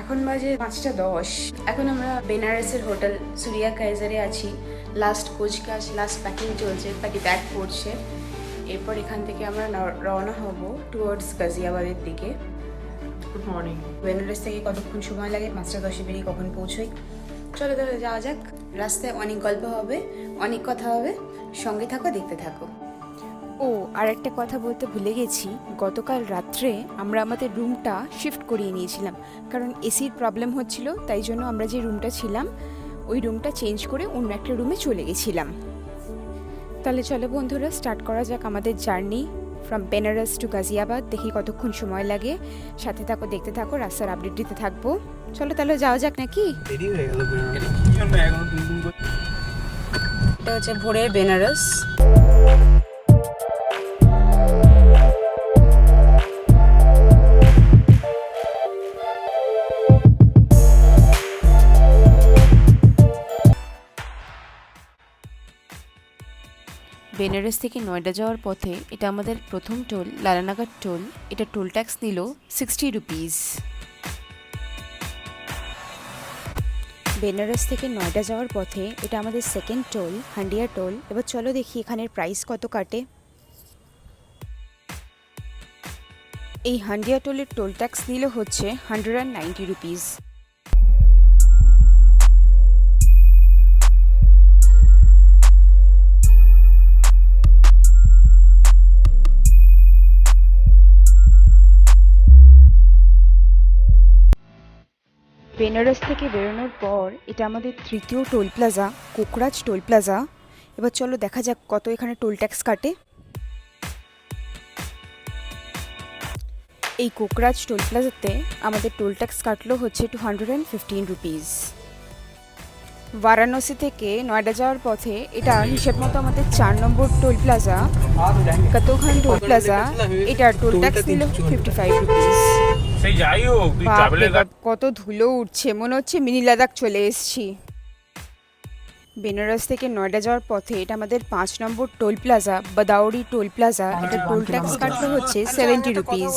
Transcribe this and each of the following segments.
এখন বাজে 5:10। এখন আমরা বেনারসের হোটেল সুরিয়া কাইজারে আছি। লাস্ট কোচকাজ, লাস্ট প্যাকিং চলছে, প্যাকি ব্যাগ পড়ছে। এরপর এখান থেকে আমরা রওনা হব টুয়ার্ডস গাজিয়াবাদের দিকে। Good morning. বেনারস থেকে কতক্ষণ সময় লাগে, 5:10 বেরিয়ে কখন পৌঁছই? চলো তাহলে যাওয়া যাক। রাস্তায় অনেক গল্প হবে, অনেক কথা হবে, সঙ্গে থাকো, দেখতে থাকো। ও আর একটা কথা বলতে ভুলে গেছি, গতকাল রাত্রে আমরা আমাদের রুমটা শিফট করিয়ে নিয়েছিলাম, কারণ এসির প্রবলেম হচ্ছিল। তাই জন্য আমরা যে রুমটা ছিলাম ওই রুমটা চেঞ্জ করে অন্য একটা রুমে চলে গেছিলাম। তাহলে চলো বন্ধুরা, স্টার্ট করা যাক আমাদের journey from Banaras to Ghaziabad. দেখি কতক্ষণ সময় লাগে, সাথে থাকো, দেখতে থাকো, রাস্তার আপডেট দিতে থাকবো। চলো তাহলে যাওয়া যাক নাকি। দেরি হয়ে গেল। এটা হচ্ছে ভোরের বেনারস। বেনারস থেকে নয়ডা যাওয়ার পথে এটা আমাদের প্রথম টোল, লালানাগার টোল। এটা টোল ট্যাক্স নিল 60 রুপিস। বেনারস থেকে নয়ডা যাওয়ার পথে এটা আমাদের সেকেন্ড টোল, হান্ডিয়া টোল। এবার চলো দেখি এখানের প্রাইস কত কাটে। এই হান্ডিয়া টোলের টোল ট্যাক্স নিল হচ্ছে 190 রুপিস। বেনারস থেকে বেরোনোর পর এটা আমাদের তৃতীয় টোল প্লাজা, কোকরাজ টোল প্লাজা। এবার চলো দেখা যাক কত এখানে টোল ট্যাক্স কাটে। এই কোকরাজ টোল প্লাজাতে আমাদের টোল ট্যাক্স কাটলো হচ্ছে 215 রুপিস। বারাণসী থেকে নয়ডা যাওয়ার পথে এটা হিসেব মতো আমাদের 4 নম্বর টোল প্লাজা, কতখান টোল প্লাজা। এটা টোল ট্যাক্স নিল 55 রুপিস। কত ধুলো উঠছে, মনে হচ্ছে মিনি লাদাখ চলে এসেছি। বেনারস থেকে নয়ডা যাওয়ার পথে এটা আমাদের 5 নম্বর টোল প্লাজা, বাদাউরি টোল প্লাজা। এটা টোল ট্যাক্স কাটলো হচ্ছে 70 রুপিস।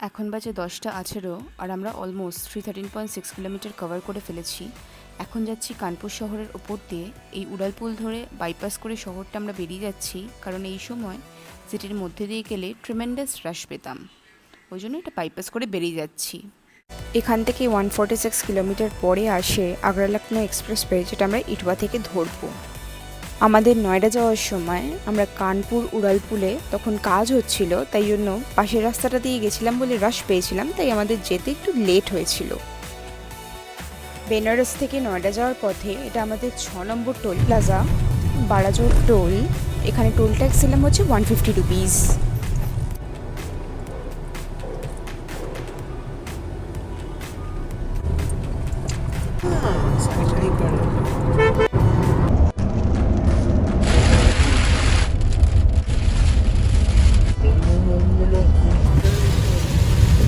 এখন বাজে 10:18 আর আমরা অলমোস্ট 13.6 কিলোমিটার কভার করে ফেলেছি। এখন যাচ্ছি কানপুর শহরের ওপর দিয়ে। এই উড়ালপুল ধরে বাইপাস করে শহরটা আমরা বেরিয়ে যাচ্ছি, কারণ এই সময় সিটির মধ্যে দিয়ে গেলে ট্রিমেন্ডাস রাশ পেতাম, ওই জন্য এটা বাইপাস করে বেরিয়ে যাচ্ছি। এখান থেকে 146 কিলোমিটার পরে আসে আগ্রা লখনৌ এক্সপ্রেসওয়ে, যেটা আমরা ইটওয়া থেকে ধরবো। আমাদের নয়ডা যাওয়ার সময় আমরা কানপুর উড়ালপুলে তখন কাজ হচ্ছিল, তাই জন্য পাশের রাস্তাটা দিয়ে গেছিলাম বলে রাশ পেয়েছিলাম, তাই আমাদের যেতে একটু লেট হয়েছিল। বেনারস থেকে নয়ডা যাওয়ার পথে এটা আমাদের 6 নম্বর টোল প্লাজা, বারাজোর টোল। এখানে টোল ট্যাক্স দিলাম হচ্ছে 150 রুপিস।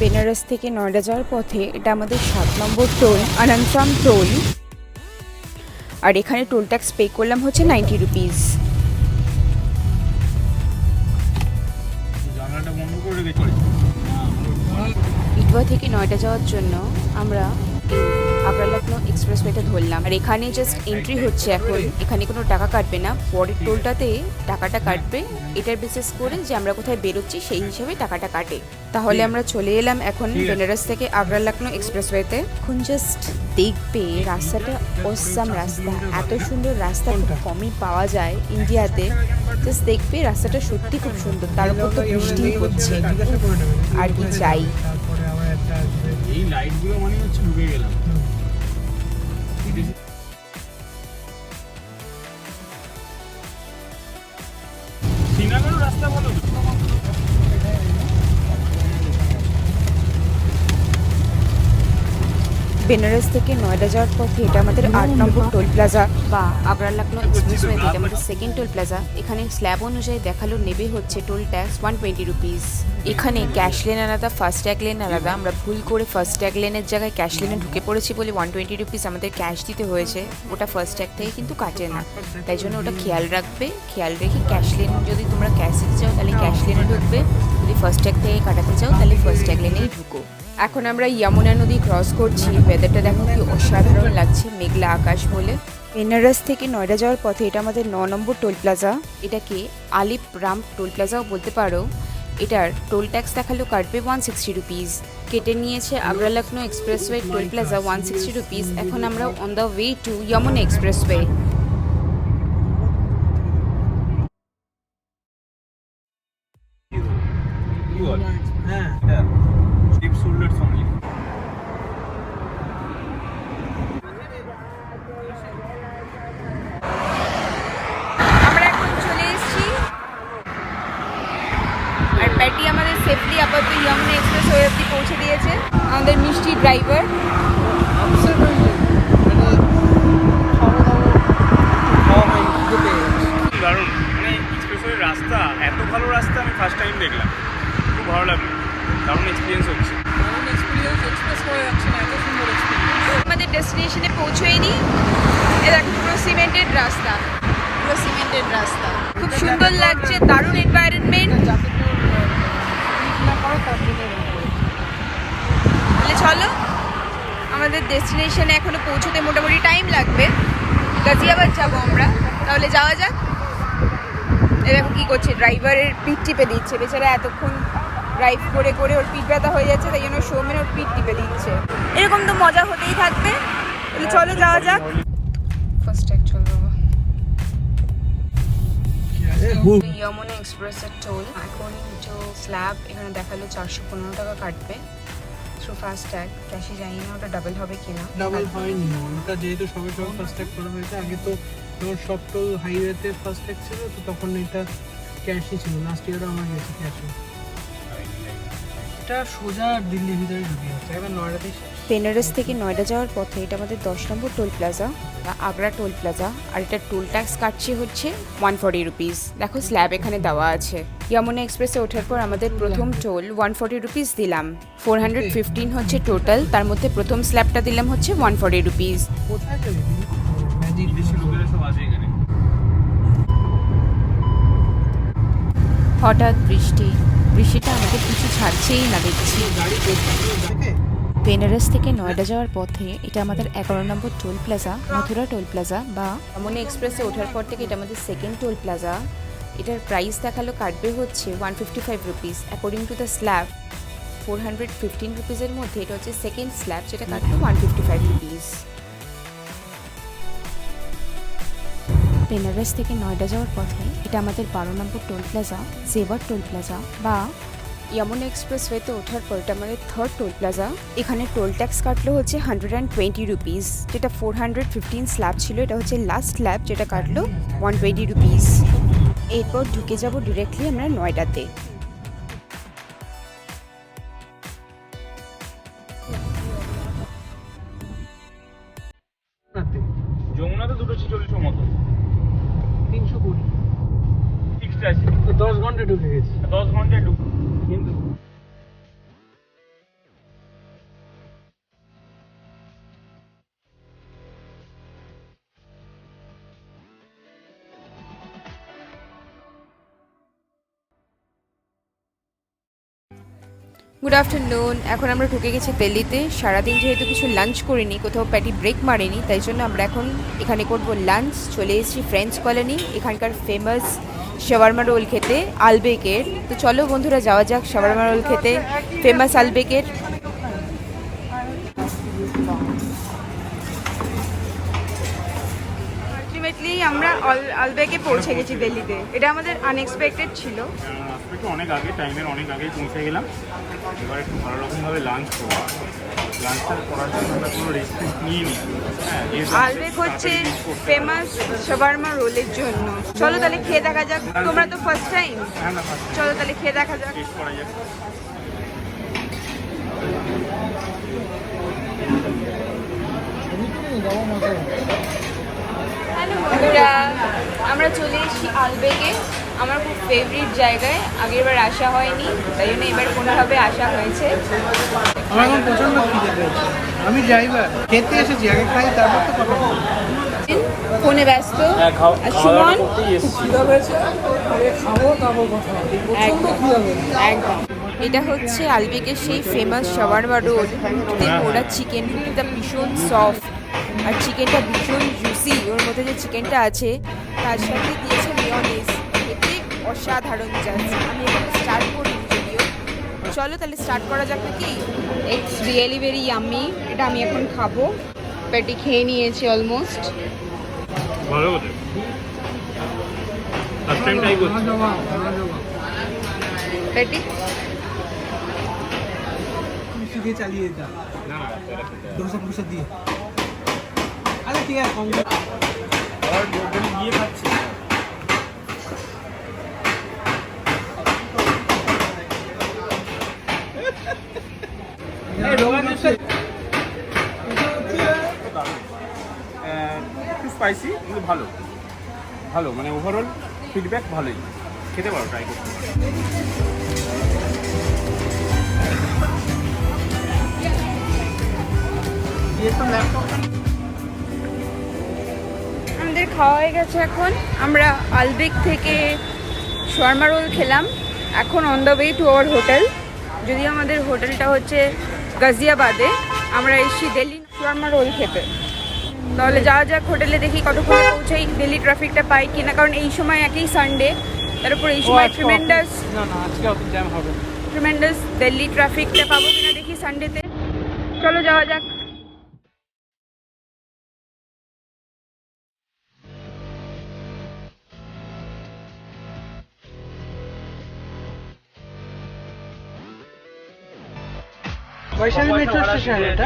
বেনারস থেকে নয়ডা যাওয়ার পথে এটা আমাদের 7 নম্বর টোল, অনন্তরাম টোল। আর এখানে টোল ট্যাক্স পে করলাম হচ্ছে 90 রুপিস। ইটওয়া থেকে নয়ডা যাওয়ার জন্য আমরা আগ্রা লখনৌ এক্সপ্রেসওয়েটা ধরলাম। আর এখানে জাস্ট এন্ট্রি হচ্ছে এখন, এখানে কোনো টাকা কাটবে না। পরের টোলটাতে টাকাটা কাটবে, এটার বেসিস করে যে আমরা কোথায় বেরোচ্ছি সেই হিসেবে টাকাটা কাটে। তাহলে আমরা চলে এলাম এখন বেনারস থেকে আগ্রা লখনৌ এক্সপ্রেসওয়েতে। এখন জাস্ট দেখবে রাস্তাটা অসাম রাস্তা, এত সুন্দর রাস্তা খুব কমই পাওয়া যায় ইন্ডিয়াতে। জাস্ট দেখবে রাস্তাটা সত্যি খুব সুন্দর, তার উপর তো বৃষ্টি হচ্ছে। আর কি চাই। এই লাইটগুলো মানে হচ্ছে ঢুকে গেলাম। শ্রীনগর রাস্তা ভালো। বেনারস থেকে নয়ডা যাওয়ার পথে এটা আমাদের 8 নম্বর টোল প্লাজা বা আগ্রা লখনৌ এক্সপ্রেসওয়ে, এটা আমাদের সেকেন্ড টোল প্লাজা। এখানে স্ল্যাব অনুযায়ী দেখালো নেবে হচ্ছে টোল ট্যাক্স 120 রুপিস। এখানে ক্যাশ লেন আলাদা, ফাস্ট্যাগ লেন আলাদা। আমরা ভুল করে ফাস্ট্যাগ লেনের জায়গায় ক্যাশ লেনে ঢুকে পড়েছি বলে 120 রুপিস আমাদের ক্যাশ দিতে হয়েছে। ওটা ফাস্ট্যাগ থেকে কিন্তু কাটে না, তাই জন্য ওটা খেয়াল রাখবে। খেয়াল রেখে ক্যাশ লেন, যদি তোমরা ক্যাশ দিতে চাও তাহলে ক্যাশ লেনে ঢুকবে, যদি ফাস্ট্যাগ থেকে কাটাতে চাও তাহলে ফাস্ট্যাগ লেনেই ঢুকো। এখন আমরা যমুনা নদী ক্রস করছি। ওয়েদারটা দেখো কি অসাধারণ লাগছে, মেঘলা আকাশ বলে। বেনারস থেকে নয়ডা যাওয়ার পথে এটা আমাদের 9 নম্বর টোল প্লাজা। এটাকে আলিপ রাম টোল প্লাজাও বলতে পারো। এটার টোল ট্যাক্স দেখালো কাটবে 160 রুপিস। কেটে নিয়েছে Agra Lucknow expressway toll plaza 160 rupees. এখন আমরা on the way to Yamuna expressway. হ্যাঁ, চিপ সোল্ডার অনলি। আমরা এখন চলে এসেছি আর প্যাটি আমাদের সেফলি আপাতত যমুনা এক্সপ্রেসওয়ে অবধি পৌঁছে দিয়েছে। আমাদের মিষ্টি ড্রাইভার। দারুণ, মানে এক্সপ্রেসওয়ের রাস্তা, এত ভালো রাস্তা আমি ফার্স্ট টাইম দেখলাম। খুব ভালো লাগলো, দারুণ এক্সপিরিয়েন্স হচ্ছে। আমাদের ডেস্টিনেশনে পৌঁছয়নি। এটা পুরো সিমেন্টেড রাস্তা, পুরো সিমেন্টেড রাস্তা। খুব সুন্দর লাগছে, দারুণ এনভায়রনমেন্ট। তাহলে চলো, আমাদের ডেস্টিনেশনে এখনো পৌঁছতে মোটামুটি টাইম লাগবে। গাজিয়াবাদ যাবো আমরা, তাহলে যাওয়া যাক। এরকম কি করছে, ড্রাইভারের পিঠ টিপে দিচ্ছে বেচারা। এতক্ষণ ড্রাইভ করে করে ওর পিঠ ব্যথা হয়ে যাচ্ছে, তাই জন্য সৌমেন ওর পিঠ টিপে দিচ্ছে। এরকম তো মজা হতেই থাকবে। তাহলে চলো যাওয়া যাক। ফার্স্ট ট্যাগ চল বাবা। যমুনা এক্সপ্রেসের টোল এখন তো স্ল্যাব এখানে দেখালো 415 টাকা কাটবে থ্রু ফাস্ট ট্যাগ। ক্যাশে জানি না ওটা ডাবল হবে কিনা। ডাবল হয়নি, ওটা যেহেতু সবে সবে ফাস্ট ট্যাগ করা হয়েছে। আগে তো যখন সব টোল হাইওয়েতে ফাস্ট ট্যাগ ছিল, তো তখন এটা ক্যাশই ছিল। লাস্ট ইয়ারও আমার গেছে ক্যাশে। এটা সোজা দিল্লির ভিতরে ঢুকে যাচ্ছে, এবার নয়ডাতে। বেনারস থেকে নয়ডা যাওয়ার পথে এটা আমাদের 10 নম্বর টোল প্লাজা বা আগ্রা টোল প্লাজা। আর এটা টোল ট্যাক্স কাটছে হচ্ছে 140 রুপিস। দেখো স্ল্যাব এখানে দেওয়া আছে। যমুনা এক্সপ্রেসে ওঠার পর আমাদের প্রথম টোল 140 রুপিস দিলাম। 415 হচ্ছে টোটাল, তার মধ্যে প্রথম স্ল্যাবটা দিলাম হচ্ছে 140 রুপিস। কোথায় যাবে ম্যাজিক? বিদেশি লোকেরা সব আছে এখানে। হঠাৎ বৃষ্টিটা আমাদের কিছু ছাড়ছেই না দেখছি। গাড়ি থেকে বেনারস থেকে নয়ডা যাওয়ার পথে এটা আমাদের 11 নম্বর toll plaza, Mathura toll plaza বা যমুনা এক্সপ্রেসে ওঠার পর থেকে এটা আমাদের সেকেন্ড টোল প্লাজা। এটার প্রাইস দেখালো কাটবে হচ্ছে 155 rupees according to the slab. 415 রুপিসের মধ্যে এটা হচ্ছে সেকেন্ড স্ল্যাব, যেটা কাটলো 155 রুপিস। বেনারস থেকে নয়ডা যাওয়ার পথে এটা আমাদের 12 নম্বর টোল প্লাজা, জেবার টোল প্লাজা বা যমুনা এক্সপ্রেসওয়েতে ওঠার পর এটা আমাদের থার্ড টোল প্লাজা। এখানে টোল ট্যাক্স কাটলো হচ্ছে 120 রুপিস, যেটা 415 স্ল্যাব ছিল। এটা হচ্ছে লাস্ট স্ল্যাব, যেটা কাটলো 120 রুপিস। এরপর ঢুকে যাব ডিরেক্টলি আমরা নয়ডাতে। যমুনাতে 240 মতো 320 ফিক্সড আছে, তো 10 ঘন্টা ঢুকে গেছি। 10 ঘন্টায় ঢুক। কিন্তু গুড আফটারনুন। এখন আমরা ঢুকে গেছি দিল্লিতে। সারাদিন যেহেতু কিছু লাঞ্চ করিনি, কোথাও প্যাটি ব্রেক মারিনি, তাই জন্য আমরা এখন এখানে করব লাঞ্চ। চলে এসেছি ফ্রেঞ্চ কলোনি, এখানকার ফেমাস শাওয়ারমা রোল খেতে আলবেকের। তো চলো বন্ধুরা যাওয়া যাক শাওয়ারমা রোল খেতে ফেমাস আলবেকের। আলটিমেটলি আমরা আলবেকে পৌঁছে গেছি দিল্লিতে। এটা আমাদের আনএক্সপেক্টেড ছিল। একটু অনেক আগে, টাইমের অনেক আগেই পৌঁছে গেলাম। এবার একটু ভালো রকমভাবে লাঞ্চ করবো। লাঞ্চটা করার জন্য আমরা কোনো রেস্টুরেন্ট নিয়ে নিই। হ্যাঁ, আলবেক হচ্ছে ফেমাস শাওয়ারমা রোলের জন্য। চলো তাহলে খেয়ে দেখা যাক। তোমরা তো ফার্স্ট টাইম, হ্যাঁ না, ফার্স্ট চলো তাহলে খেয়ে দেখা যাক। টেস্ট করা যাক। হ্যালো বন্ধুরা, আমরা চলে এসেছি আলবেগে, আমার খুব ফেভারিট জায়গায়। আগেরবার আসা হয়নি, তাই জন্য এবার কোনোভাবে আসা হয়েছে। আমার এখন প্রচন্ড খিদে পেয়েছে। আমি যাইবার খেতে এসেছি, আগে খাই তারপর তো কথা বলবো। ফোনে ব্যস্ত। আর সুমন খিদে পেয়েছে, আগে খাবো তারপর কথা হবে। প্রচন্ড খিদে পেয়েছে। একদম। এটা হচ্ছে আলবেগের সেই ফেমাস শাওয়ারমা রোল। রুটিতে মোড়া চিকেন, রুটিটা ভীষণ সফট আর চিকেনটা ভীষণ জুসি। ওর মধ্যে যে চিকেনটা আছে তার সাথে দিয়েছে মিয়োনিজ, এতে অসাধারণ জাস্ট। আমি এখানে স্টার্ট করিনি যদিও। চলো তাহলে স্টার্ট করা যাক নাকি। It's really very yummy. এটা আমি এখন খাবো। পেটি খেয়ে নিয়েছি অলমোস্ট। ভালো হতো ফার্স্ট টাইম ট্রাই করছি। পেটি মিষ্টি দিয়ে চালিয়ে দিতাম, না দোসা ফুসা দিয়ে। আরে ঠিক আছে, কম আর জোরদারি গিয়ে খাচ্ছি। একটু স্পাইসি কিন্তু ভালো ভালো, মানে ওভারঅল ফিডব্যাক ভালোই, খেতে পারো, ট্রাই করতে পারো। আমাদের খাওয়া হয়ে গেছে। এখন আমরা আলবেগ থেকে শর্মা রোল খেলাম। এখন on the way to our hotel. যদিও আমাদের হোটেলটা হচ্ছে গাজিয়াবাদে, আমরা এসেছি দিল্লি শর্মা রোল খেতে। তাহলে যাওয়া যাক হোটেলে, দেখি কতক্ষণে পৌঁছাই, দিল্লি ট্রাফিকটা পাই কিনা। কারণ এই সময় একই সানডে, তার উপর এই সময় ট্রিমেন্ডাস না না, আজকে অত জ্যাম হবে না। দিল্লি ট্রাফিকটা পাবো কিনা দেখি সানডেতে। চলো যাওয়া যাক। বৈশালী মেট্রো স্টেশন এটা।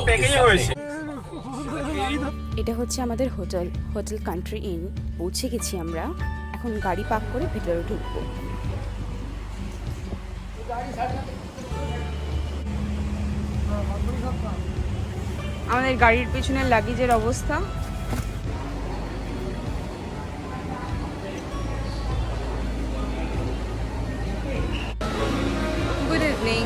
প্যাকেজে হয়েছে। এটা হচ্ছে আমাদের হোটেল, হোটেল কান্ট্রি ইন। পৌঁছে গেছি আমরা। এখন গাড়ি পার্ক করে ভিতরে ঢুকবো। আমাদের গাড়ির পেছনের লাগেজের অবস্থা। Good evening.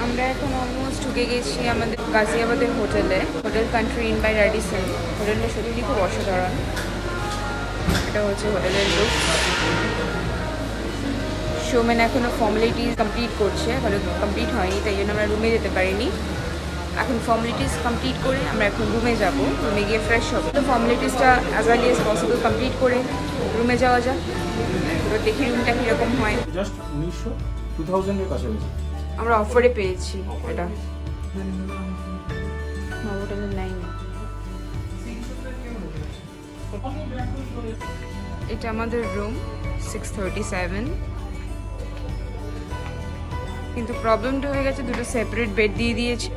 আমরা এখন অলমোস্ট ঢুকে গেছি আমাদের গাজিয়াবাদের হোটেলে, hotel country inn by Radisson. হোটেলটা সত্যি খুব অসাধারণ। এটা হচ্ছে হোটেলের লুক। শোম্যান এখনও ফর্মালিটিস কমপ্লিট করছে, এখনো কমপ্লিট হয়নি, তাই জন্য আমরা রুমে যেতে পারিনি। এখন ফর্মালিটিস কমপ্লিট করে আমরা এখন রুমে যাব, রুমে গিয়ে ফ্রেশ হবো। তো ফর্মালিটিসটা as early as possible complete করে রুমে যাওয়া যাক। তো দেখি রুমটা কীরকম হয়। জাস্ট 2000 এর কাছাকাছি আমরা অফারে পেয়েছি এটা, হোটেলের লাইন। এটা আমাদের রুম 637। কিন্তু প্রবলেমটা হয়ে গেছে, দুটো সেপারেট বেড দিয়ে দিয়েছে।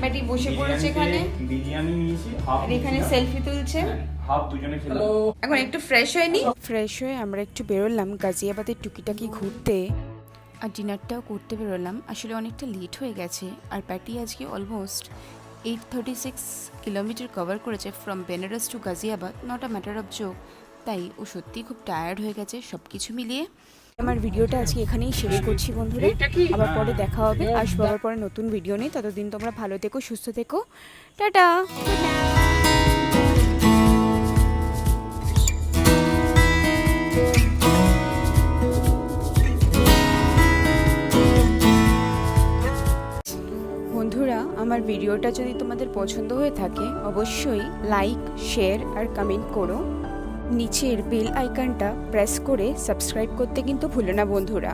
প্যাটি বসে পড়েছে এখানে, বিরিয়ানি নিয়েছি হাফ, আর এখানে সেলফি তুলছে। হাফ দুজনে খেলাম। এখন একটু ফ্রেশ হয়নি, ফ্রেশ হয়ে আমরা একটু বেরোলাম গাজিয়াবাদের টুকিটাকি ঘুরতে, আর ডিনারটাও করতে বেরোলাম। আসলে অনেকটা লেট হয়ে গেছে, আর প্যাটি আজকে অলমোস্ট 836 কিলোমিটার কভার করেছে from Banaras to Ghaziabad. Not a matter of joke, তাই ও সত্যিই খুব টায়ার্ড হয়ে গেছে সব কিছু মিলিয়ে। আমার ভিডিওটা আজকে এখানেই শেষ করছি বন্ধুরা, আবার পরে দেখা হবে। আসবো আবার পরে নতুন ভিডিও নিয়ে। ততদিন তোমরা ভালো থেকো, সুস্থ থেকো, টাটা। বন্ধুরা, আমার ভিডিওটা যদি তোমাদের পছন্দ হয়ে থাকে অবশ্যই লাইক, শেয়ার আর কমেন্ট করো। নিচের বেল আইকনটা প্রেস করে সাবস্ক্রাইব করতে কিন্তু ভুলো না বন্ধুরা।